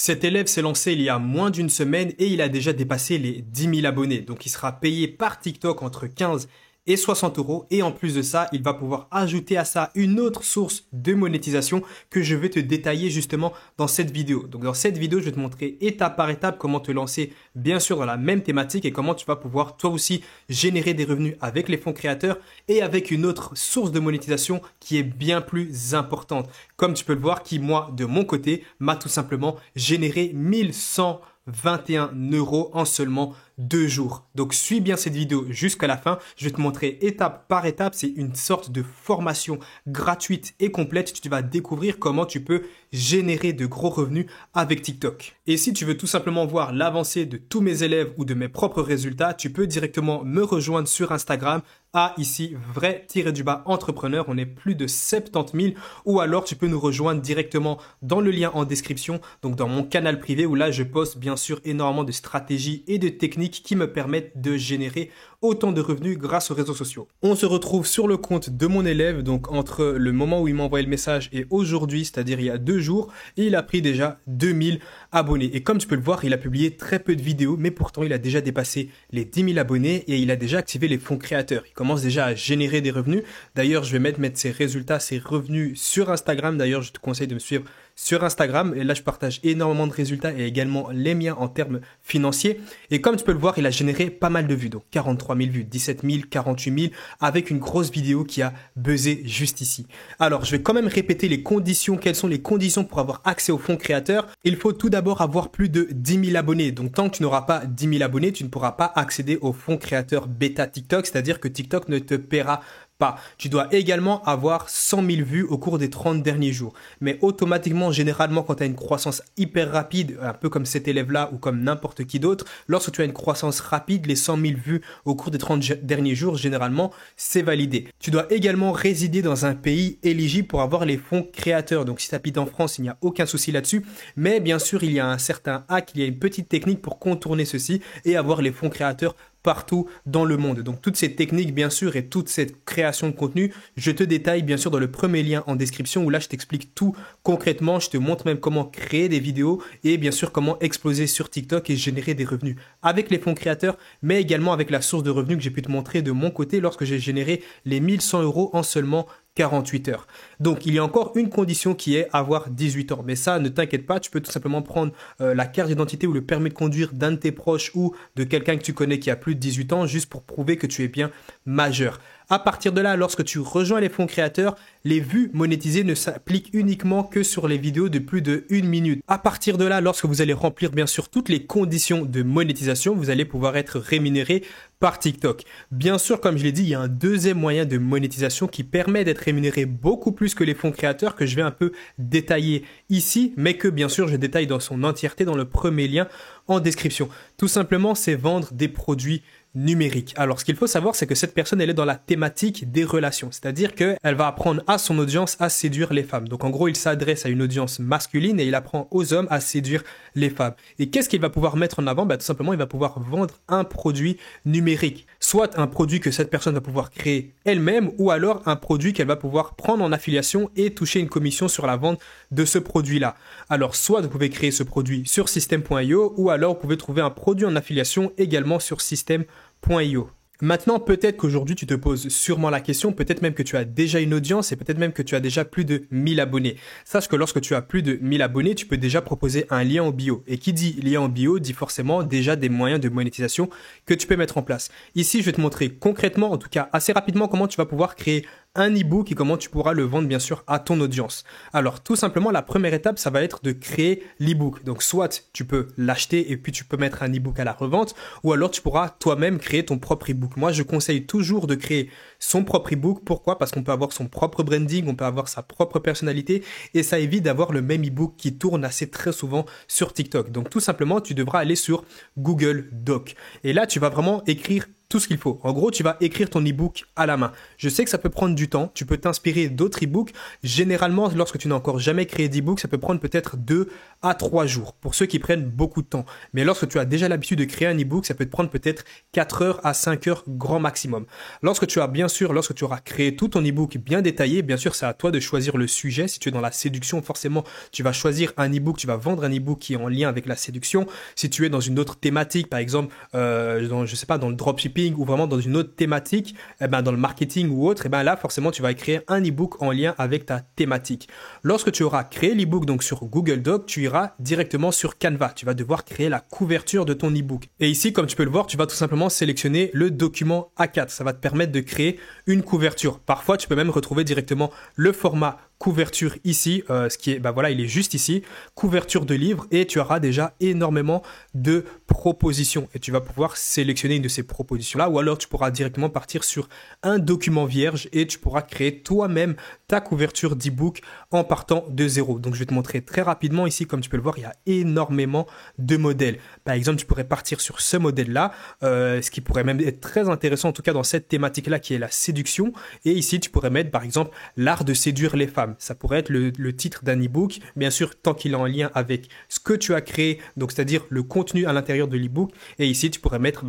Cet élève s'est lancé il y a moins d'une semaine et il a déjà dépassé les 10 000 abonnés. Donc il sera payé par TikTok entre 15 et 60 euros. Et en plus de ça, il va pouvoir ajouter à ça une autre source de monétisation que je vais te détailler justement dans cette vidéo. Donc dans cette vidéo, je vais te montrer étape par étape comment te lancer bien sûr dans la même thématique et comment tu vas pouvoir toi aussi générer des revenus avec les fonds créateurs et avec une autre source de monétisation qui est bien plus importante. Comme tu peux le voir, qui moi, de mon côté, m'a tout simplement généré 1121 euros en seulement 2 jours. Donc suis bien cette vidéo jusqu'à la fin. Je vais te montrer étape par étape. C'est une sorte de formation gratuite et complète. Tu vas découvrir comment tu peux générer de gros revenus avec TikTok. Et si tu veux tout simplement voir l'avancée de tous mes élèves ou de mes propres résultats, tu peux directement me rejoindre sur Instagram à ici vrai-entrepreneur. On est plus de 70 000, ou alors tu peux nous rejoindre directement dans le lien en description, donc dans mon canal privé où là je poste bien sûr énormément de stratégies et de techniques qui me permettent de générer autant de revenus grâce aux réseaux sociaux. On se retrouve sur le compte de mon élève, donc entre le moment où il m'a envoyé le message et aujourd'hui, c'est-à-dire il y a 2 jours, et il a pris déjà 2000 abonnés. Et comme tu peux le voir, il a publié très peu de vidéos, mais pourtant il a déjà dépassé les 10 000 abonnés et il a déjà activé les fonds créateurs. Il commence déjà à générer des revenus. D'ailleurs, je vais mettre ses résultats, ses revenus sur Instagram. D'ailleurs, je te conseille de me suivre sur Instagram. Et là, je partage énormément de résultats et également les miens en termes financiers. Et comme tu peux le voir, il a généré pas mal de vues. Donc 43 000 vues, 17 000, 48 000 avec une grosse vidéo qui a buzzé juste ici. Alors, je vais quand même répéter les conditions. Quelles sont les conditions pour avoir accès aux fonds créateurs? Il faut tout d'abord avoir plus de 10 000 abonnés. Donc, tant que tu n'auras pas 10 000 abonnés, tu ne pourras pas accéder aux fonds créateurs bêta TikTok. C'est-à-dire que TikTok ne te paiera pas. Tu dois également avoir 100 000 vues au cours des 30 derniers jours. Mais automatiquement, généralement, quand tu as une croissance hyper rapide, un peu comme cet élève-là ou comme n'importe qui d'autre, lorsque tu as une croissance rapide, les 100 000 vues au cours des 30 derniers jours, généralement, c'est validé. Tu dois également résider dans un pays éligible pour avoir les fonds créateurs. Donc, si tu habites en France, il n'y a aucun souci là-dessus. Mais bien sûr, il y a un certain hack, il y a une petite technique pour contourner ceci et avoir les fonds créateurs partout dans le monde. Donc toutes ces techniques bien sûr et toute cette création de contenu, je te détaille bien sûr dans le premier lien en description où là je t'explique tout concrètement, je te montre même comment créer des vidéos et bien sûr comment exploser sur TikTok et générer des revenus avec les fonds créateurs mais également avec la source de revenus que j'ai pu te montrer de mon côté lorsque j'ai généré les 1100 euros en seulement 48 heures. Donc, il y a encore une condition qui est avoir 18 ans. Mais ça, ne t'inquiète pas, tu peux tout simplement prendre la carte d'identité ou le permis de conduire d'un de tes proches ou de quelqu'un que tu connais qui a plus de 18 ans juste pour prouver que tu es bien majeur. À partir de là, lorsque tu rejoins les fonds créateurs, les vues monétisées ne s'appliquent uniquement que sur les vidéos de plus de 1 minute. À partir de là, lorsque vous allez remplir bien sûr toutes les conditions de monétisation, vous allez pouvoir être rémunéré par TikTok. Bien sûr, comme je l'ai dit, il y a un deuxième moyen de monétisation qui permet d'être rémunéré beaucoup plus que les fonds créateurs que je vais un peu détailler ici, mais que bien sûr je détaille dans son entièreté dans le premier lien en description. Tout simplement, c'est vendre des produits numérique. Alors, ce qu'il faut savoir, c'est que cette personne, elle est dans la thématique des relations. C'est-à-dire qu'elle va apprendre à son audience à séduire les femmes. Donc, en gros, il s'adresse à une audience masculine et il apprend aux hommes à séduire les femmes. Et qu'est-ce qu'il va pouvoir mettre en avant? Tout simplement, il va pouvoir vendre un produit numérique. Soit un produit que cette personne va pouvoir créer elle-même ou alors un produit qu'elle va pouvoir prendre en affiliation et toucher une commission sur la vente de ce produit-là. Alors, soit vous pouvez créer ce produit sur System.io ou alors vous pouvez trouver un produit en affiliation également sur System.io. Maintenant, peut-être qu'aujourd'hui, tu te poses sûrement la question, peut-être même que tu as déjà une audience et peut-être même que tu as déjà plus de 1000 abonnés. Sache que lorsque tu as plus de 1000 abonnés, tu peux déjà proposer un lien en bio. Et qui dit lien en bio dit forcément déjà des moyens de monétisation que tu peux mettre en place. Ici, je vais te montrer concrètement, en tout cas assez rapidement, comment tu vas pouvoir créer un e-book et comment tu pourras le vendre bien sûr à ton audience. Alors tout simplement, la première étape, ça va être de créer l'e-book. Donc soit tu peux l'acheter et puis tu peux mettre un e-book à la revente ou alors tu pourras toi-même créer ton propre e-book. Moi, je conseille toujours de créer son propre e-book. Pourquoi? Parce qu'on peut avoir son propre branding, on peut avoir sa propre personnalité et ça évite d'avoir le même e-book qui tourne assez très souvent sur TikTok. Donc tout simplement, tu devras aller sur Google Doc. Et là, tu vas vraiment écrire tout ce qu'il faut. En gros, tu vas écrire ton e-book à la main. Je sais que ça peut prendre du temps. Tu peux t'inspirer d'autres e-books. Généralement, lorsque tu n'as encore jamais créé d'e-book, ça peut prendre peut-être 2 à 3 jours pour ceux qui prennent beaucoup de temps. Mais lorsque tu as déjà l'habitude de créer un e-book, ça peut te prendre peut-être 4 heures à 5 heures grand maximum. Lorsque tu auras créé tout ton e-book bien détaillé, bien sûr, c'est à toi de choisir le sujet. Si tu es dans la séduction, forcément, tu vas choisir un e-book, tu vas vendre un e-book qui est en lien avec la séduction. Si tu es dans une autre thématique, par exemple, dans le dropshipping ou vraiment dans une autre thématique, dans le marketing ou autre, là, forcément, tu vas créer un e-book en lien avec ta thématique. Lorsque tu auras créé l'e-book donc sur Google Doc, tu iras directement sur Canva. Tu vas devoir créer la couverture de ton e-book. Et ici, comme tu peux le voir, tu vas tout simplement sélectionner le document A4. Ça va te permettre de créer une couverture. Parfois, tu peux même retrouver directement le format couverture ici, ce qui est, il est juste ici, couverture de livre, et tu auras déjà énormément de propositions et tu vas pouvoir sélectionner une de ces propositions-là, ou alors tu pourras directement partir sur un document vierge et tu pourras créer toi-même ta couverture d'e-book en partant de zéro. Donc je vais te montrer très rapidement ici, comme tu peux le voir, il y a énormément de modèles. Par exemple, tu pourrais partir sur ce modèle-là, ce qui pourrait même être très intéressant en tout cas dans cette thématique-là qui est la séduction, et ici tu pourrais mettre par exemple l'art de séduire les femmes. Ça pourrait être le titre d'un e-book, bien sûr, tant qu'il est en lien avec ce que tu as créé, donc c'est-à-dire le contenu à l'intérieur de l'e-book. Et ici, tu pourrais mettre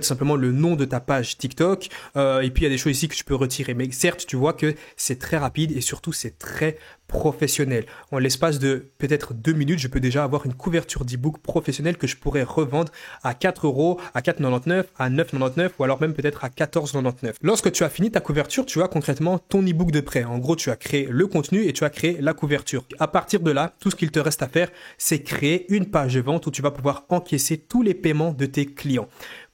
simplement le nom de ta page TikTok. Et puis, il y a des choses ici que tu peux retirer. Mais certes, tu vois que c'est très rapide et surtout, c'est très professionnel. En l'espace de peut-être 2 minutes, je peux déjà avoir une couverture d'e-book professionnelle que je pourrais revendre à 4 euros, à 4,99, à 9,99 ou alors même peut-être à 14,99. Lorsque tu as fini ta couverture, tu as concrètement ton e-book de prêt. En gros, tu as créé le contenu et tu as créé la couverture. À partir de là, tout ce qu'il te reste à faire, c'est créer une page de vente où tu vas pouvoir encaisser tous les paiements de tes clients.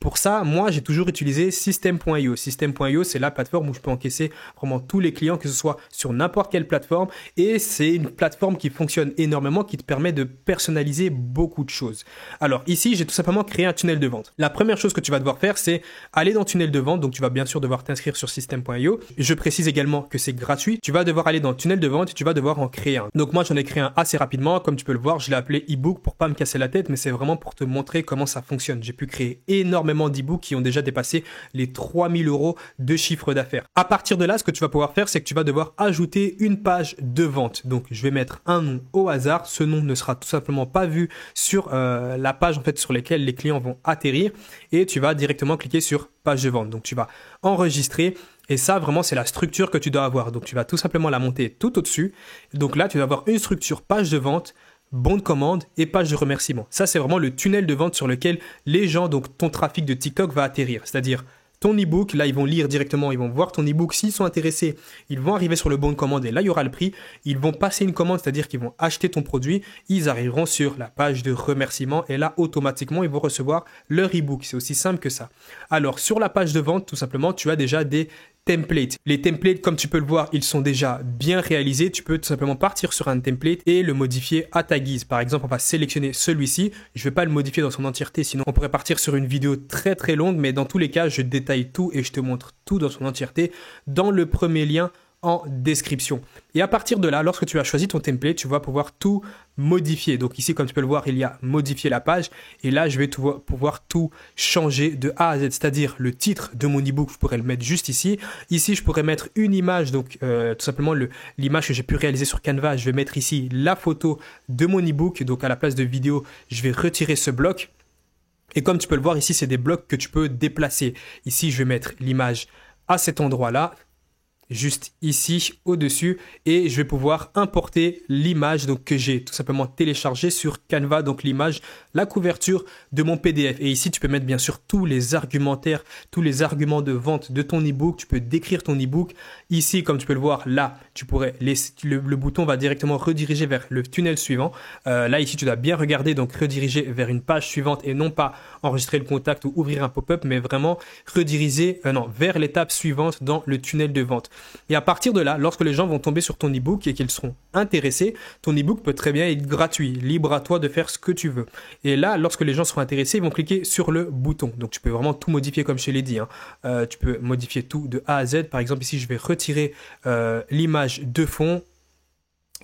Pour ça, moi, j'ai toujours utilisé System.io. System.io, c'est la plateforme où je peux encaisser vraiment tous les clients, que ce soit sur n'importe quelle plateforme. Et c'est une plateforme qui fonctionne énormément, qui te permet de personnaliser beaucoup de choses. Alors ici, j'ai tout simplement créé un tunnel de vente. La première chose que tu vas devoir faire, c'est aller dans tunnel de vente. Donc, tu vas bien sûr devoir t'inscrire sur System.io. Je précise également que c'est gratuit. Tu vas devoir aller dans tunnel de vente et tu vas devoir en créer un. Donc, moi, j'en ai créé un assez rapidement. Comme tu peux le voir, je l'ai appelé e-book pour pas me casser la tête, mais c'est vraiment pour te montrer comment ça fonctionne. J'ai pu créer énormément d'e-books qui ont déjà dépassé les 3000 euros de chiffre d'affaires. À partir de là, ce que tu vas pouvoir faire, c'est que tu vas devoir ajouter une page de vente. Donc, je vais mettre un nom au hasard. Ce nom ne sera tout simplement pas vu sur la page en fait sur laquelle les clients vont atterrir et tu vas directement cliquer sur page de vente. Donc, tu vas enregistrer. Et ça, vraiment, c'est la structure que tu dois avoir. Donc, tu vas tout simplement la monter tout au-dessus. Donc là, tu vas avoir une structure page de vente, bon de commande et page de remerciement. Ça, c'est vraiment le tunnel de vente sur lequel les gens, donc ton trafic de TikTok va atterrir. C'est-à-dire ton e-book, là, ils vont lire directement, ils vont voir ton e-book. S'ils sont intéressés, ils vont arriver sur le bon de commande et là, il y aura le prix. Ils vont passer une commande, c'est-à-dire qu'ils vont acheter ton produit. Ils arriveront sur la page de remerciement et là, automatiquement, ils vont recevoir leur e-book. C'est aussi simple que ça. Alors, sur la page de vente, tout simplement, tu as déjà des templates. Les templates, comme tu peux le voir, ils sont déjà bien réalisés. Tu peux tout simplement partir sur un template et le modifier à ta guise. Par exemple, on va sélectionner celui-ci. Je ne vais pas le modifier dans son entièreté, sinon on pourrait partir sur une vidéo très très longue, mais dans tous les cas, je détaille tout et je te montre tout dans son entièreté dans le premier lien en description. Et à partir de là, lorsque tu as choisi ton template, tu vas pouvoir tout modifier. Donc ici, comme tu peux le voir, il y a modifier la page. Et là, je vais pouvoir tout changer de A à Z. C'est-à-dire le titre de mon ebook, je pourrais le mettre juste ici. Ici, je pourrais mettre une image. Donc tout simplement l'image que j'ai pu réaliser sur Canva. Je vais mettre ici la photo de mon ebook. Donc à la place de vidéo, je vais retirer ce bloc. Et comme tu peux le voir ici, c'est des blocs que tu peux déplacer. Ici, je vais mettre l'image à cet endroit-là, juste ici au-dessus, et je vais pouvoir importer l'image donc que j'ai tout simplement téléchargée sur Canva, donc l'image, la couverture de mon PDF. Et ici, tu peux mettre bien sûr tous les argumentaires, tous les arguments de vente de ton ebook. Tu peux décrire ton ebook. Ici, comme tu peux le voir, là, tu pourrais laisser, le bouton va directement rediriger vers le tunnel suivant. Là, ici, tu dois bien regarder, donc rediriger vers une page suivante et non pas enregistrer le contact ou ouvrir un pop-up, mais vraiment rediriger vers l'étape suivante dans le tunnel de vente. Et à partir de là, lorsque les gens vont tomber sur ton ebook et qu'ils seront intéressés, ton ebook peut très bien être gratuit, libre à toi de faire ce que tu veux. Et là, lorsque les gens seront intéressés, ils vont cliquer sur le bouton. Donc, tu peux vraiment tout modifier comme je te l'ai dit. Tu peux modifier tout de A à Z. Par exemple, ici, je vais retirer l'image de fond.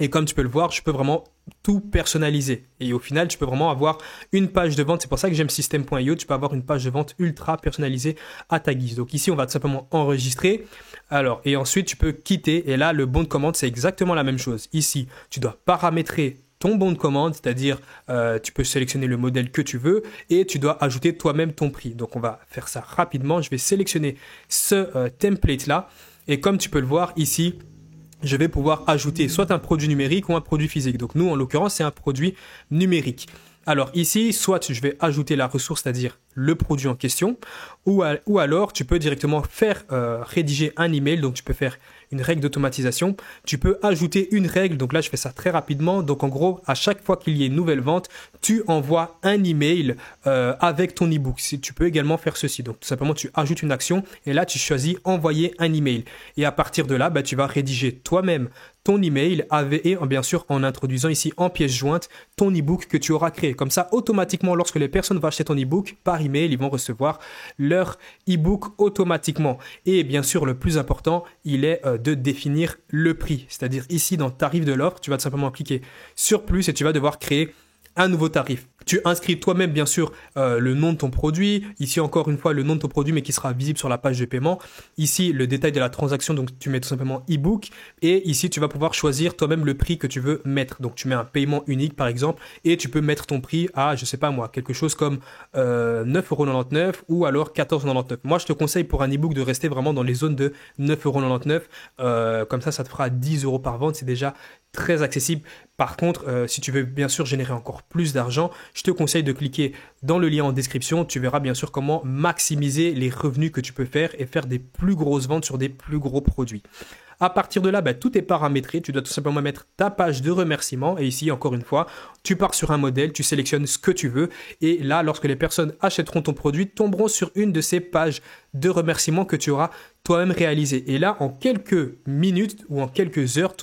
Et comme tu peux le voir, je peux vraiment tout personnaliser. Et au final, tu peux vraiment avoir une page de vente. C'est pour ça que j'aime System.io. Tu peux avoir une page de vente ultra personnalisée à ta guise. Donc ici, on va tout simplement enregistrer. Alors, et ensuite, tu peux quitter. Et là, le bon de commande, c'est exactement la même chose. Ici, tu dois paramétrer ton bon de commande, c'est-à-dire tu peux sélectionner le modèle que tu veux et tu dois ajouter toi-même ton prix. Donc on va faire ça rapidement. Je vais sélectionner ce template-là. Et comme tu peux le voir ici, je vais pouvoir ajouter soit un produit numérique ou un produit physique. Donc nous, en l'occurrence, c'est un produit numérique. Alors ici, soit je vais ajouter la ressource, c'est-à-dire le produit en question, ou alors tu peux directement faire rédiger un email. Donc tu peux faire une règle d'automatisation. Tu peux ajouter une règle. Donc là, je fais ça très rapidement. Donc en gros, à chaque fois qu'il y ait une nouvelle vente, tu envoies un email avec ton ebook. Tu peux également faire ceci. Donc tout simplement, tu ajoutes une action et là, tu choisis envoyer un email. Et à partir de là, tu vas rédiger toi-même ton email et bien sûr en introduisant ici en pièce jointe ton ebook que tu auras créé. Comme ça, automatiquement, lorsque les personnes vont acheter ton ebook par email, ils vont recevoir leur ebook automatiquement. Et bien sûr, le plus important, il est de définir le prix. C'est-à-dire ici, dans tarif de l'offre, tu vas tout simplement cliquer sur plus et tu vas devoir créer un nouveau tarif. Tu inscris toi-même, bien sûr, le nom de ton produit. Ici, encore une fois, le nom de ton produit, mais qui sera visible sur la page de paiement. Ici, le détail de la transaction. Donc, tu mets tout simplement ebook. Et ici, tu vas pouvoir choisir toi-même le prix que tu veux mettre. Donc, tu mets un paiement unique, par exemple. Et tu peux mettre ton prix à, je sais pas moi, quelque chose comme 9,99 € ou alors 14,99 €. Moi, je te conseille pour un ebook de rester vraiment dans les zones de 9,99 €. Comme ça te fera 10 € par vente. C'est déjà très accessible. Par contre, si tu veux bien sûr générer encore plus d'argent, je te conseille de cliquer dans le lien en description. Tu verras bien sûr comment maximiser les revenus que tu peux faire et faire des plus grosses ventes sur des plus gros produits. À partir de là, tout est paramétré. Tu dois tout simplement mettre ta page de remerciement. Et ici, encore une fois, tu pars sur un modèle, tu sélectionnes ce que tu veux. Et là, lorsque les personnes achèteront ton produit, tomberont sur une de ces pages de remerciement que tu auras toi-même réalisé. Et là, en quelques minutes ou en quelques heures,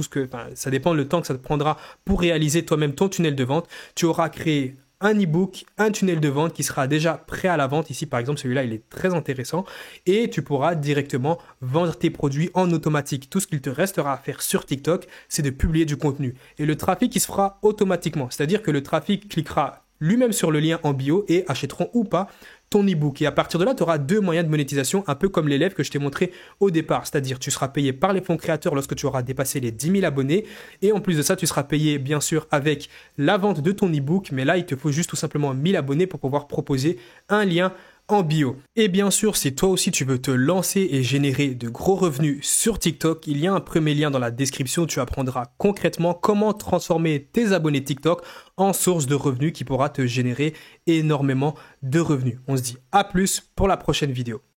ça dépend le temps que ça te prendra pour réaliser toi-même ton tunnel de vente, tu auras créé un ebook, un tunnel de vente qui sera déjà prêt à la vente. Ici, par exemple, celui-là, il est très intéressant et tu pourras directement vendre tes produits en automatique. Tout ce qu'il te restera à faire sur TikTok, c'est de publier du contenu. Et le trafic, il se fera automatiquement. C'est-à-dire que le trafic cliquera lui-même sur le lien en bio et achèteront ou pas ton ebook. Et à partir de là, tu auras deux moyens de monétisation, un peu comme l'élève que je t'ai montré au départ. C'est-à-dire, tu seras payé par les fonds créateurs lorsque tu auras dépassé les 10 000 abonnés. Et en plus de ça, tu seras payé, bien sûr, avec la vente de ton ebook. Mais là, il te faut juste tout simplement 1000 abonnés pour pouvoir proposer un lien en bio. Et bien sûr, si toi aussi tu veux te lancer et générer de gros revenus sur TikTok, il y a un premier lien dans la description. Tu apprendras concrètement comment transformer tes abonnés TikTok en source de revenus qui pourra te générer énormément de revenus. On se dit à plus pour la prochaine vidéo.